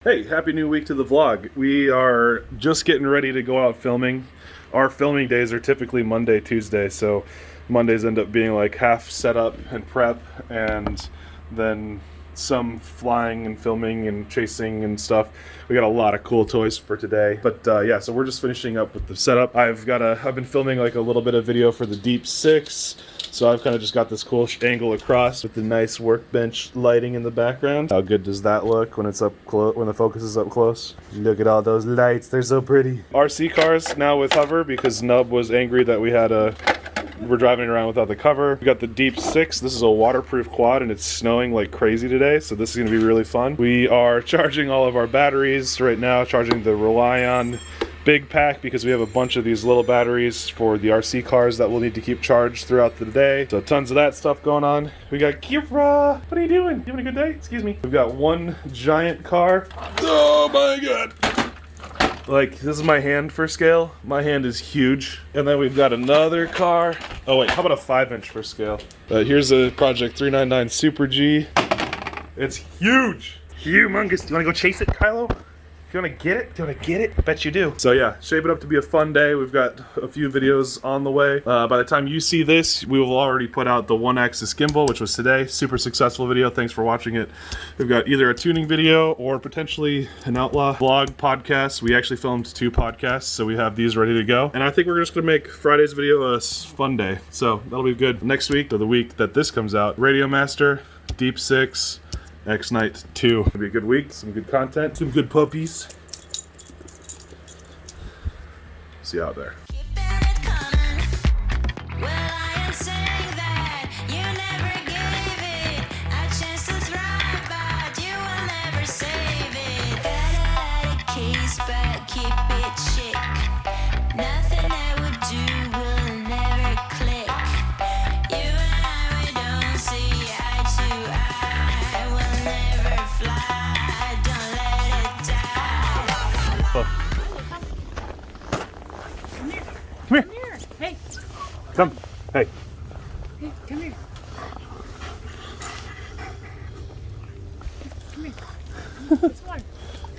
Hey, happy new week to the vlog. We are just getting ready to go out filming. Our filming days are typically Monday, Tuesday, so Mondays end up being like half setup and prep and then some flying and filming and chasing and stuff. We got a lot of cool toys for today. But yeah, so we're just finishing up with the setup. I've been filming like a little bit of video for the Deep 6. So I've kind of just got this cool angle across with the nice workbench lighting in the background. How good does that look when it's up close? When the focus is up close? Look at all those lights; they're so pretty. RC cars now with hover because Nub was angry that we're driving around without the cover. We got the Deep 6. This is a waterproof quad and it's snowing like crazy today, so this is gonna be really fun. We are charging all of our batteries right now, charging the Relion big pack because we have a bunch of these little batteries for the RC cars that we'll need to keep charged throughout the day. So tons of that stuff going on. We got Kira. What are you doing? You having a good day? Excuse me. We've got one giant car. Oh my god. Like, this is my hand for scale. My hand is huge. And then we've got another car. Oh wait, how about a 5-inch for scale? Here's a Project 399 Super G. It's huge. Humongous. Do you want to go chase it, Kylo? Do you want to get it? Do you want to get it? I bet you do. So yeah, shape it up to be a fun day. We've got a few videos on the way. By the time you see this, we will already put out the 1-axis gimbal, which was today. Super successful video. Thanks for watching it. We've got either a tuning video or potentially an outlaw vlog podcast. We actually filmed 2 podcasts, so we have these ready to go. And I think we're just going to make Friday's video a fun day. So that'll be good. Next week, or the week that this comes out, Radio Master, Deep 6, X-Night 2. It'll be a good week, some good content, some good puppies. See you out there. Come here. Hey. Come. Hey. Hey, come here. Come here. It's water.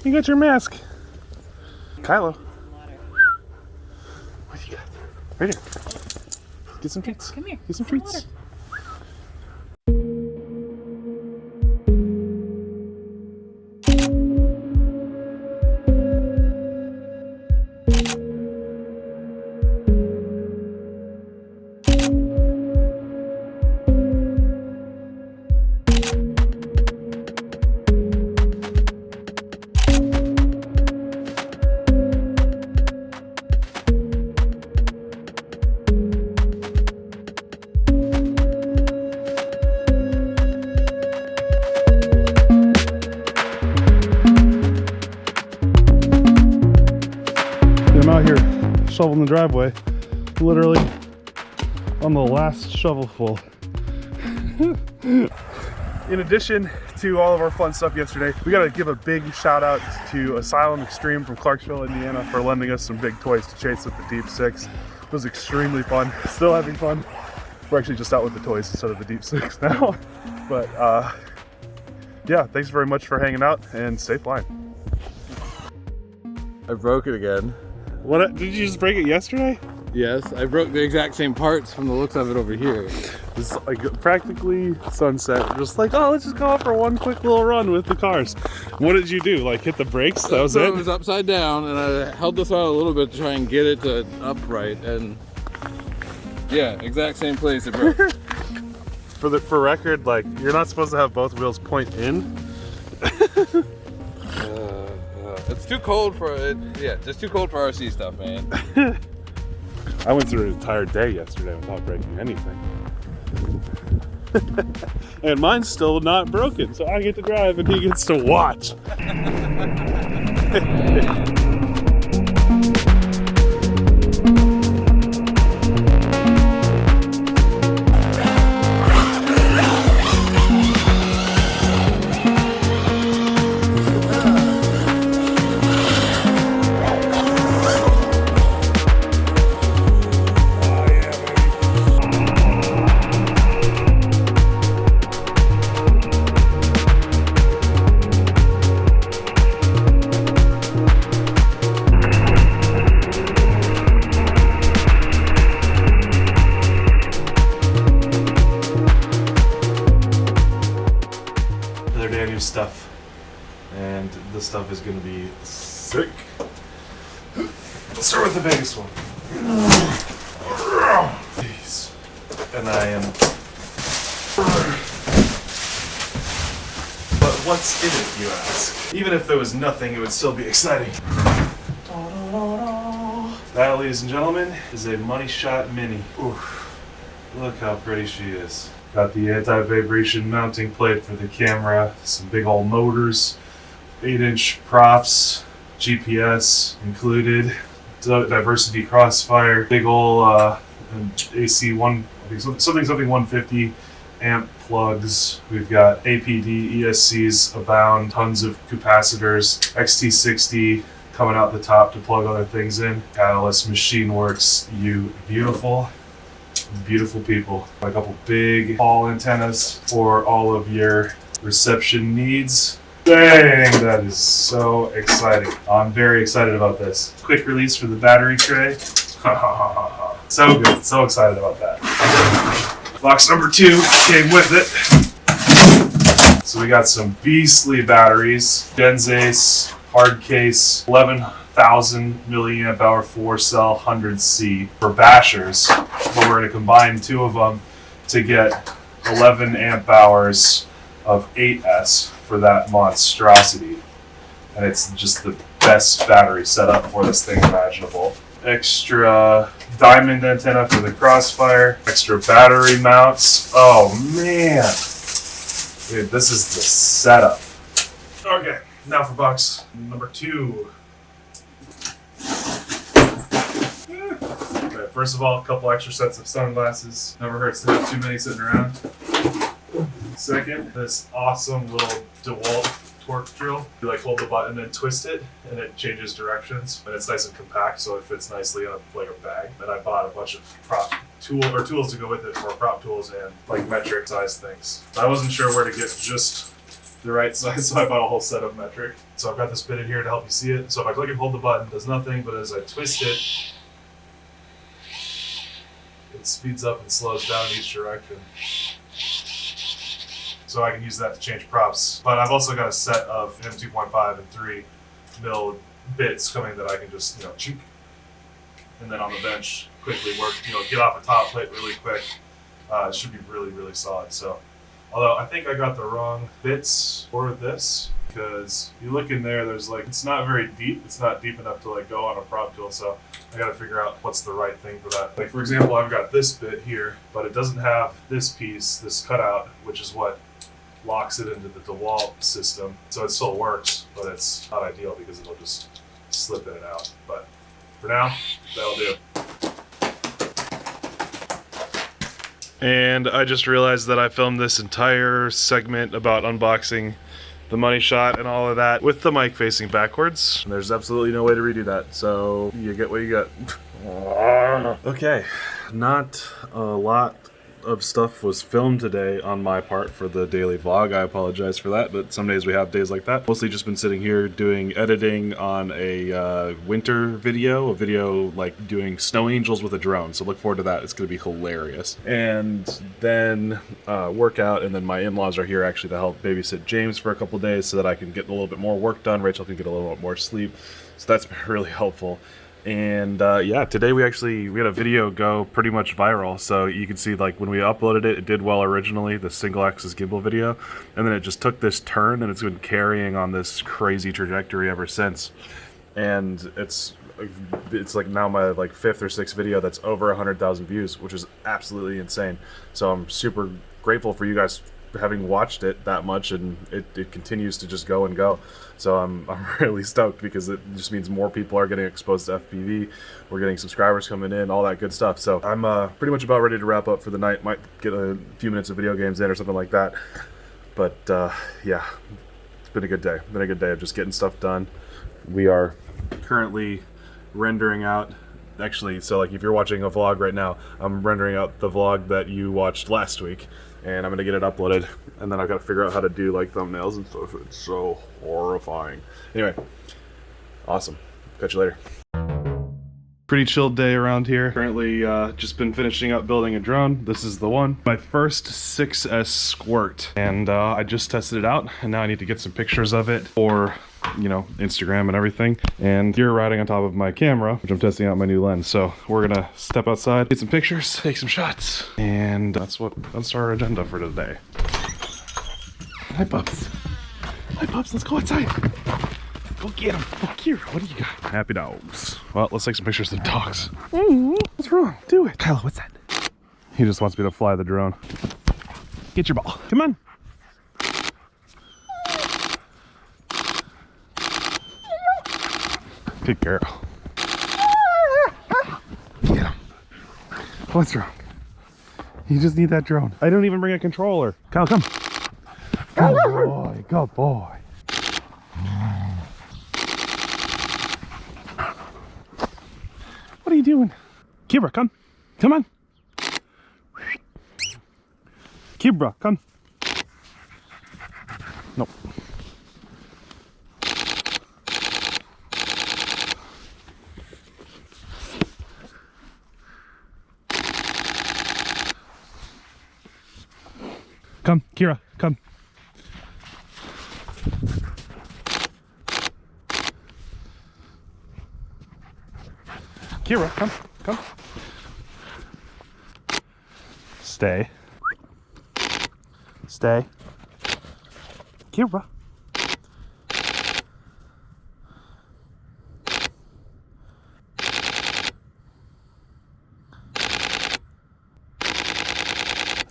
You got your mask. Kylo. What do you got? Right here. Get some treats. Come here. Get some treats. Water. I'm out here shoveling the driveway, literally on the last shovelful. In addition to all of our fun stuff yesterday, we gotta give a big shout out to Asylum Extreme from Clarksville, Indiana for lending us some big toys to chase with the Deep 6. It was extremely fun, still having fun. We're actually just out with the toys instead of the Deep 6 now. But yeah, thanks very much for hanging out and stay flying. I broke it again. What, did you just break it yesterday? Yes, I broke the exact same parts from the looks of it over here. It's like practically sunset. Just like, oh, let's just go out for one quick little run with the cars. What did you do? Like hit the brakes? That was so it? It was upside down and I held the throttle a little bit to try and get it to upright, and yeah, exact same place it broke. For record, like, you're not supposed to have both wheels point in. It's too cold for it. Yeah, just too cold for RC stuff, man. I went through an entire day yesterday without breaking anything. And mine's still not broken, so I get to drive and he gets to watch. and this stuff is gonna be sick. Let's start with the biggest one. Jeez. And I am. But what's in it, you ask? Even if there was nothing, it would still be exciting. That, ladies and gentlemen, is a Money Shot Mini. Oof. Look how pretty she is. Got the anti-vibration mounting plate for the camera, some big old motors, 8-inch props, GPS included, diversity crossfire, big old AC one, I think something 150 amp plugs. We've got APD ESCs abound, tons of capacitors, XT60 coming out the top to plug other things in. Catalyst Machine Works, you beautiful people. A couple big Hall antennas for all of your reception needs. Dang, that is so exciting. I'm very excited about this. Quick release for the battery tray. So good, so excited about that. Box number 2 came with it. So we got some beastly batteries. Genzace hard case, 11,000 milliamp hour 4-cell 100C for bashers, but we're going to combine 2 of them to get 11 amp hours of 8S for that monstrosity. And it's just the best battery setup for this thing imaginable. Extra diamond antenna for the crossfire, extra battery mounts. Oh man, dude, this is the setup. Okay. Now for box number 2. Okay, first of all, a couple extra sets of sunglasses. Never hurts to have too many sitting around. Second, this awesome little DeWalt torque drill. You like hold the button and twist it, and it changes directions. And it's nice and compact, so it fits nicely in a bag. And I bought a bunch of tools to go with it for prop tools and like metric size things. I wasn't sure where to get just the right size, so I bought a whole set of metric. So I've got this bit in here to help you see it. So if I click and hold the button, it does nothing, but as I twist it, it speeds up and slows down in each direction. So I can use that to change props. But I've also got a set of M2.5 and 3 mil bits coming that I can just, chink, and then on the bench quickly work, get off a top plate really quick. It should be really, really solid. So. Although I think I got the wrong bits for this, because you look in there, there's it's not very deep. It's not deep enough to go on a prop tool, so I gotta figure out what's the right thing for that. Like for example, I've got this bit here, but it doesn't have this piece, this cutout, which is what locks it into the DeWalt system. So it still works, but it's not ideal because it'll just slip in and out. But for now, that'll do. And I just realized that I filmed this entire segment about unboxing the Money Shot and all of that with the mic facing backwards. There's absolutely no way to redo that, so you get what you get. Okay, not a lot of stuff was filmed today on my part for the daily vlog. I apologize for that, but some days we have days like that. Mostly just been sitting here doing editing on a winter video, a video like doing snow angels with a drone, so look forward to that. It's going to be hilarious. And then workout, and then my in-laws are here actually to help babysit James for a couple days so that I can get a little bit more work done. Rachel can get a little bit more sleep, so that's been really helpful. And yeah, today we had a video go pretty much viral, so you can see when we uploaded it, it did well originally, the single axis gimbal video, and then it just took this turn and it's been carrying on this crazy trajectory ever since. And it's now my 5th or 6th video that's over 100,000 views, which is absolutely insane. So I'm super grateful for you guys having watched it that much, and it continues to just go and go. So I'm really stoked because it just means more people are getting exposed to FPV. We're getting subscribers coming in, all that good stuff. So I'm pretty much about ready to wrap up for the night. Might get a few minutes of video games in or something like that. But yeah, it's been a good day. Been a good day of just getting stuff done. We are currently rendering out. Actually, so if you're watching a vlog right now, I'm rendering out the vlog that you watched last week, and I'm gonna get it uploaded, and then I've got to figure out how to do thumbnails and stuff. It's so horrifying. Anyway, awesome. Catch you later. Pretty chilled day around here. Currently just been finishing up building a drone. This is the one. My first 6S Squirt. And I just tested it out and now I need to get some pictures of it for, you know, Instagram and everything. And you're riding on top of my camera, which I'm testing out my new lens. So we're gonna step outside, get some pictures, take some shots. And that's our agenda for today. Hi pups. Hi pups, let's go outside. Go get him. Oh, Kira, what do you got? Happy dogs. Well, let's take some pictures of the dogs. What's wrong? Do it. Kylo, what's that? He just wants me to fly the drone. Get your ball. Come on. Good girl. Get him. What's wrong? You just need that drone. I don't even bring a controller. Kyle, come. Good boy. Good boy. What are you doing? Kibra, come. Come on. Kibra, come. Nope. Come, Kira, come. Kira, come, come. Stay. Stay. Kira.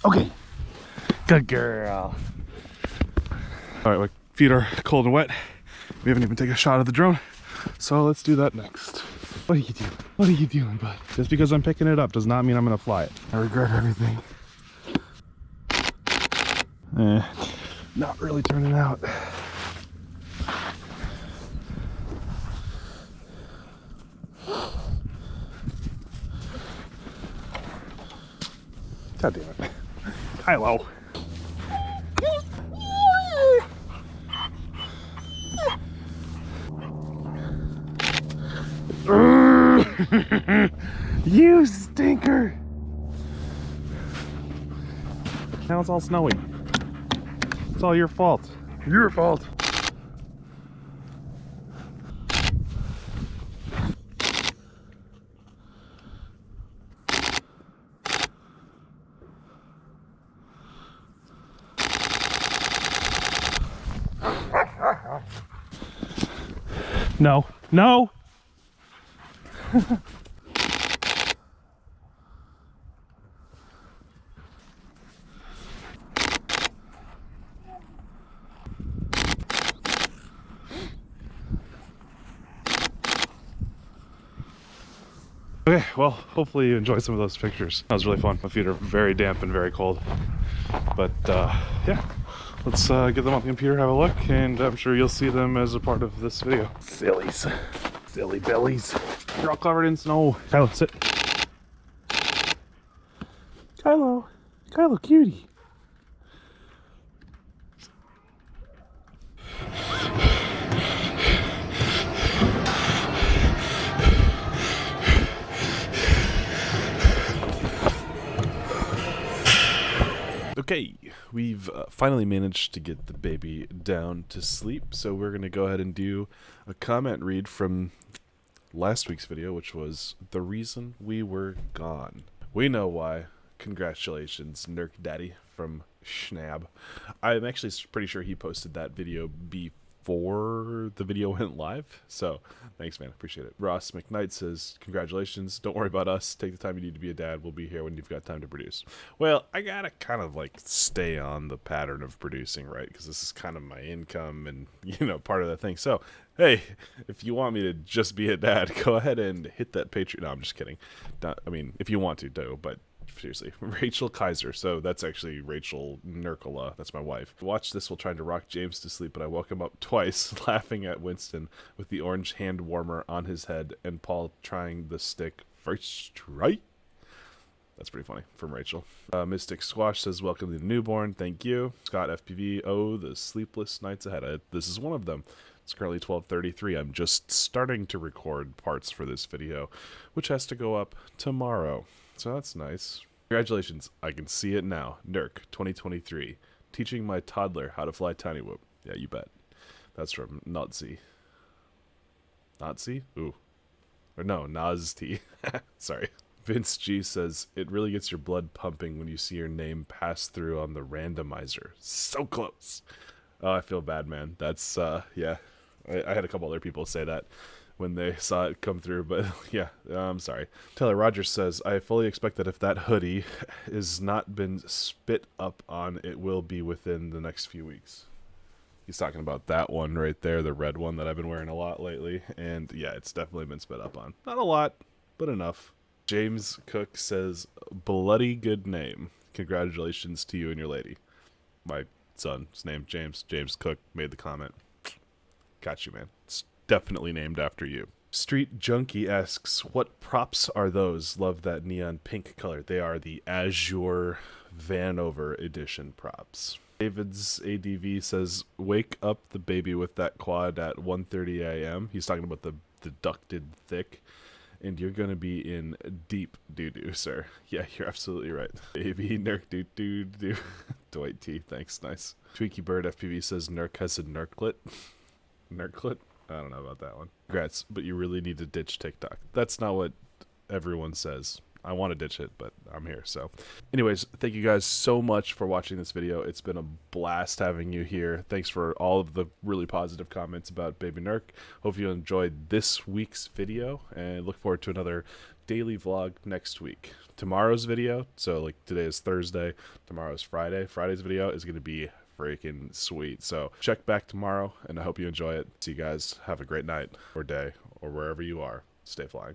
Okay. Good girl. All right, my feet are cold and wet. We haven't even taken a shot of the drone, so let's do that next. What are you doing? What are you doing, bud? Just because I'm picking it up does not mean I'm gonna fly it. I regret everything. Not really turning out. God damn it. Hello. You stinker! Now it's all snowy. It's all your fault. Your fault. No. No! Okay, well, hopefully you enjoyed some of those pictures. That was really fun. My feet are very damp and very cold. But yeah, let's get them on the computer, have a look, and I'm sure you'll see them as a part of this video. Sillies. Silly bellies. You're all covered in snow. Kylo, sit. Kylo. Kylo, cutie. Okay, we've finally managed to get the baby down to sleep, so we're going to go ahead and do a comment read from last week's video, which was the reason we were gone. We know why. Congratulations, Nerk Daddy from Schnab. I'm actually pretty sure he posted that video before the video went live, so thanks, man. Appreciate it. Ross McKnight says, congratulations. Don't worry about us. Take the time you need to be a dad. We'll be here when you've got time to produce. Well, I gotta kind of like stay on the pattern of producing, right? Because this is kind of my income and, you know, part of that thing. So, hey, if you want me to just be a dad, go ahead and hit that Patreon. No, I'm just kidding. I mean, if you want to, do, but seriously. Rachel Kaiser. So that's actually Rachel Nerkala. That's my wife. Watch this while trying to rock James to sleep, but I woke him up twice laughing at Winston with the orange hand warmer on his head and Paul trying the stick first right. That's pretty funny from Rachel. Mystic Squash says, welcome to the newborn. Thank you. Scott FPV. Oh, the sleepless nights ahead. This is one of them. It's currently 12:33. I'm just starting to record parts for this video, which has to go up tomorrow. So that's nice. Congratulations. I can see it now. NERC 2023. Teaching my toddler how to fly tiny whoop. Yeah, you bet. That's from Nazi. Nazi? Ooh. Or no, Nazi. Sorry. Vince G says, it really gets your blood pumping when you see your name pass through on the randomizer. So close. Oh, I feel bad, man. That's, yeah. I had a couple other people say that when they saw it come through, but yeah, I'm sorry. Taylor Rogers says, I fully expect that if that hoodie has not been spit up on, it will be within the next few weeks. He's talking about that one right there, the red one that I've been wearing a lot lately, and yeah, it's definitely been spit up on. Not a lot, but enough. James Cook says, bloody good name. Congratulations to you and your lady. My son's name, James. James Cook made the comment. Got you, man. It's definitely named after you. Street Junkie asks, what props are those? Love that neon pink color. They are the Azure Vanover edition props. David's ADV says, wake up the baby with that quad at 1:30 a.m. He's talking about the ducted thick. And you're going to be in deep doo-doo, sir. Yeah, you're absolutely right. Baby, Nerk doo-doo-doo. Dwight T, thanks, nice. Tweaky Bird FPV says, Nerk has a Nerklet. Nerklet? I don't know about that one. Congrats, but you really need to ditch TikTok. That's not what everyone says. I want to ditch it, but I'm here, so. Anyways, thank you guys so much for watching this video. It's been a blast having you here. Thanks for all of the really positive comments about Baby Nerk. Hope you enjoyed this week's video, and look forward to another daily vlog next week. Tomorrow's video, so like today is Thursday, tomorrow's Friday. Friday's video is going to be freaking sweet. So check back tomorrow, and I hope you enjoy it. See you guys. Have a great night or day or wherever you are. Stay flying.